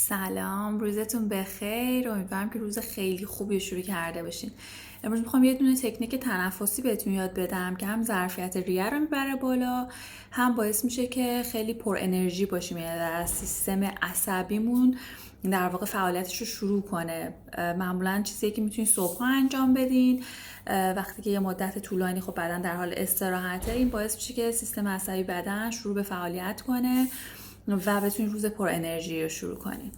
سلام، روزتون بخیر. امیدوارم که روز خیلی خوبی شروع کرده باشین. امروز میخوام یه دونه تکنیک تنفسی بهتون یاد بدم که هم ظرفیت ریه رو میبره بالا، هم باعث میشه که خیلی پر انرژی باشیم، یعنی در سیستم عصبیمون در واقع فعالیتش رو شروع کنه. معمولا چیزی که میتونین صبح انجام بدین وقتی که یه مدت طولانی خب بدن در حال استراحته، این باعث میشه که سیستم عصبی بدن شروع به فعالیت کنه و بتونید روز پر انرژی رو شروع کنید.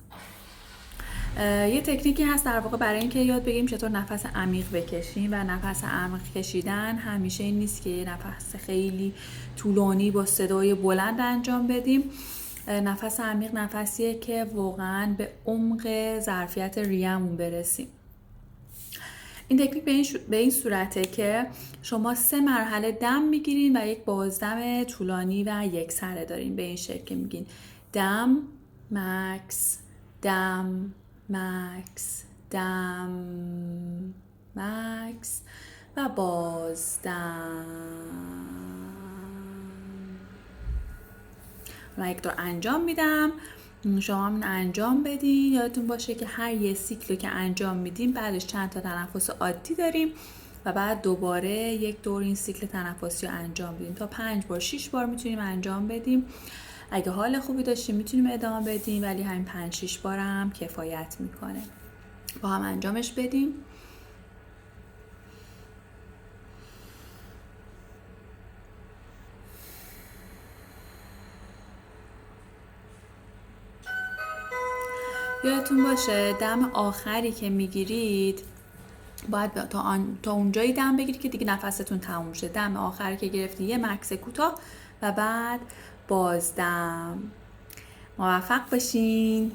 یه تکنیکی هست در واقع برای اینکه یاد بگیریم چطور نفس عمیق بکشیم، و نفس عمیق کشیدن همیشه این نیست که یه نفس خیلی طولانی با صدای بلند انجام بدیم. نفس عمیق نفسیه که واقعا به عمق ظرفیت ریه‌مون برسیم. این تکنیک به این صورته که شما 3 مرحله دم میگیرین و یک بازدم طولانی و یک سره دارین. به این شکل که میگین دم مکس، دم مکس، دم مکس و بازدم. من یک دور انجام میدم، شما هم انجام بدین. یادتون باشه که هر یه سیکل که انجام میدیم بعدش چند تا تنفس عادی داریم و بعد دوباره یک دور این سیکل تنفسی رو انجام بدیم. تا 5 بار 6 بار میتونیم انجام بدیم. اگه حال خوبی داشتیم میتونیم ادامه بدیم، ولی همین 5-6 بار هم کفایت میکنه. با هم انجامش بدیم. یادتون باشه دم آخری که میگیرید باید تا اونجایی دم بگیرید که دیگه نفستون تموم شه. دم آخری که گرفتید یه مکس کوتاه و بعد بازدم. موفق باشین.